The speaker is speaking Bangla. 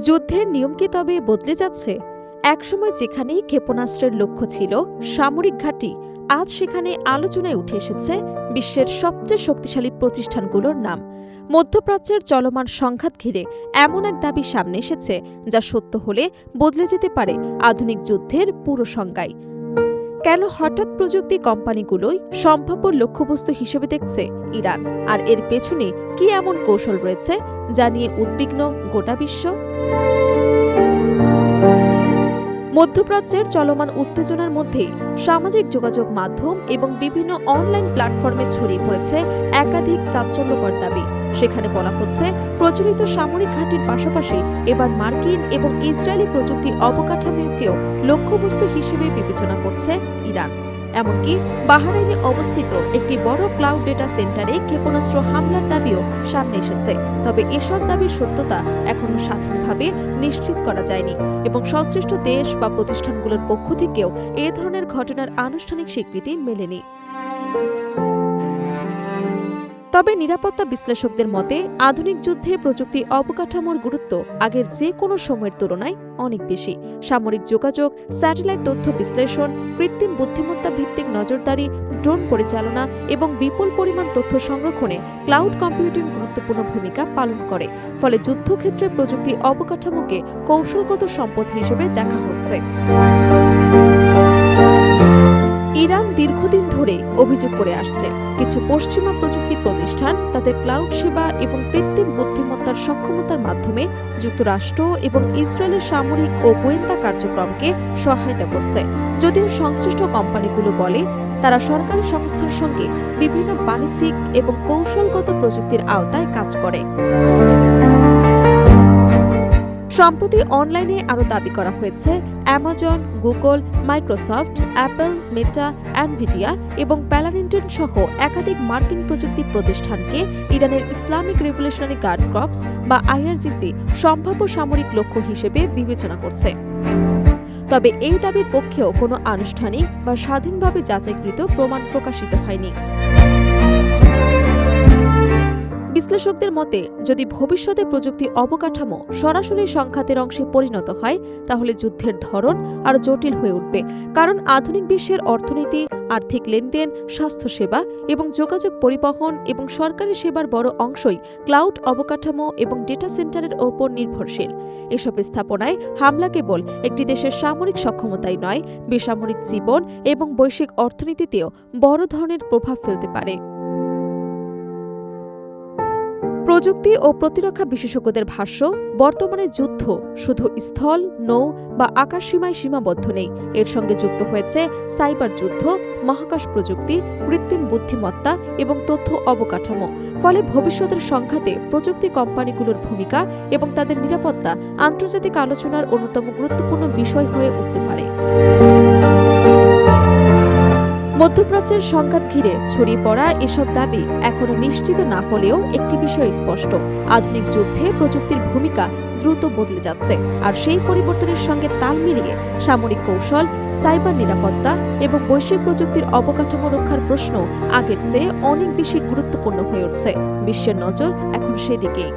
যুদ্ধের নিয়ম কি তবে বদলে যাচ্ছে? একসময় যেখানে ক্ষেপণাস্ত্রের লক্ষ্য ছিল সামরিক ঘাঁটি, আজ সেখানে আলোচনায় উঠে এসেছে বিশ্বের সবচেয়ে শক্তিশালী প্রতিষ্ঠানগুলোর নাম। মধ্যপ্রাচ্যের চলমান সংঘাত ঘিরে এমন এক দাবি সামনে এসেছে যা সত্য হলে বদলে যেতে পারে আধুনিক যুদ্ধের পুরো সংজ্ঞাই। কেন হঠাৎ প্রযুক্তি কোম্পানিগুলোই সম্ভাব্য লক্ষ্যবস্তু হিসেবে দেখছে ইরান, আর এর পেছনে কি এমন কৌশল রয়েছে যা নিয়ে উদ্বিগ্ন গোটা বিশ্ব? মধ্যপ্রাচ্যের চলমান উত্তেজনার মধ্যেই সামাজিক যোগাযোগ মাধ্যম এবং বিভিন্ন অনলাইন প্ল্যাটফর্মে ছড়িয়ে পড়েছে একাধিক চাঞ্চল্যকর দাবি। সেখানে বলা হচ্ছে, প্রচলিত সামরিক ঘাঁটির পাশাপাশি এবার মার্কিন এবং ইসরায়েলি প্রযুক্তি অবকাঠামোকেও লক্ষ্যবস্তু হিসেবে বিবেচনা করছে ইরান। এমনকি বাহরাইনে অবস্থিত একটি বড় ক্লাউড ডেটা সেন্টারে ক্ষেপণাস্ত্র হামলার দাবিও সামনে এসেছে। তবে এসব দাবির সত্যতা এখনো স্বাধীনভাবে নিশ্চিত করা যায়নি এবং সংশ্লিষ্ট দেশ বা প্রতিষ্ঠানগুলোর পক্ষ থেকেও এ ধরনের ঘটনার আনুষ্ঠানিক স্বীকৃতি মেলেনি। তবে নিরাপত্তা বিশ্লেষকদের মতে, আধুনিক যুদ্ধে প্রযুক্তি অবকাঠামোর গুরুত্ব আগের যে কোনো সময়ের তুলনায় অনেক বেশি। সামরিক যোগাযোগ, স্যাটেলাইট তথ্য বিশ্লেষণ, কৃত্রিম বুদ্ধিমত্তা ভিত্তিক নজরদারি, ড্রোন পরিচালনা এবং বিপুল পরিমাণ তথ্য সংরক্ষণে ক্লাউড কম্পিউটিং গুরুত্বপূর্ণ ভূমিকা পালন করে। ফলে যুদ্ধক্ষেত্রে প্রযুক্তি অবকাঠামোকে কৌশলগত সম্পদ হিসেবে দেখা হচ্ছে। ইরান দীর্ঘদিন ধরে অভিযোগ করে আসছে, কিছু পশ্চিমা প্রযুক্তি প্রতিষ্ঠান তাদের ক্লাউড সেবা এবং কৃত্রিম বুদ্ধিমত্তার সক্ষমতার মাধ্যমে যুক্তরাষ্ট্র এবং ইসরায়েলের সামরিক ও গোয়েন্দা কার্যক্রমকে সহায়তা করছে। যদিও সংশ্লিষ্ট কোম্পানিগুলো বলে তারা সরকারি সংস্থার সঙ্গে বিভিন্ন বাণিজ্যিক এবং কৌশলগত প্রযুক্তির আওতায় কাজ করে। সম্প্রতি অনলাইনে আরও দাবি করা হয়েছে, অ্যামাজন, গুগল, মাইক্রোসফট, অ্যাপল, মেটা, এনভিডিয়া এবং প্যালারিন্টন সহ একাধিক মার্কিন প্রযুক্তি প্রতিষ্ঠানকে ইরানের ইসলামিক রেভলিউশনারি গার্ড কর্পস বা আইআরজিসি সম্ভাব্য সামরিক লক্ষ্য হিসেবে বিবেচনা করছে। তবে এই দাবির পক্ষেও কোনো আনুষ্ঠানিক বা স্বাধীনভাবে যাচাইকৃত প্রমাণ প্রকাশিত হয়নি। বিশ্লেষকদের মতে, যদি ভবিষ্যতে প্রযুক্তি অবকাঠামো সরাসরি সংঘাতের অংশে পরিণত হয়, তাহলে যুদ্ধের ধরন আরও জটিল হয়ে উঠবে। কারণ আধুনিক বিশ্বের অর্থনীতি, আর্থিক লেনদেন, স্বাস্থ্যসেবা এবং যোগাযোগ, পরিবহন এবং সরকারি সেবার বড় অংশই ক্লাউড অবকাঠামো এবং ডেটা সেন্টারের ওপর নির্ভরশীল। এসব স্থাপনায় হামলা কেবল একটি দেশের সামরিক সক্ষমতাই নয়, বেসামরিক জীবন এবং বৈশ্বিক অর্থনীতিতেও বড় ধরনের প্রভাব ফেলতে পারে। প্রযুক্তি ও প্রতিরক্ষা বিশেষজ্ঞদের ভাষ্য, বর্তমানে যুদ্ধ শুধু স্থল, নৌ বা আকাশ সীমায় সীমাবদ্ধ নেই। এর সঙ্গে যুক্ত হয়েছে সাইবার যুদ্ধ, মহাকাশ প্রযুক্তি, কৃত্রিম বুদ্ধিমত্তা এবং তথ্য অবকাঠামো। ফলে ভবিষ্যতের সংঘাতে প্রযুক্তি কোম্পানিগুলোর ভূমিকা এবং তাদের নিরাপত্তা আন্তর্জাতিক আলোচনার অন্যতম গুরুত্বপূর্ণ বিষয় হয়ে উঠতে পারে। মধ্যপ্রাচ্যের সংঘাত ঘিরে ছড়িয়ে পড়া এসব দাবি এখনো নিশ্চিত না হলেও একটি বিষয় স্পষ্ট, আধুনিক যুদ্ধে প্রযুক্তির ভূমিকা দ্রুত বদলে যাচ্ছে। আর সেই পরিবর্তনের সঙ্গে তাল মিলিয়ে সামরিক কৌশল, সাইবার নিরাপত্তা এবং বৈশ্বিক প্রযুক্তির অবকাঠামো রক্ষার প্রশ্ন আগের চেয়ে অনেক বেশি গুরুত্বপূর্ণ হয়ে উঠছে। বিশ্বের নজর এখন সেদিকেই।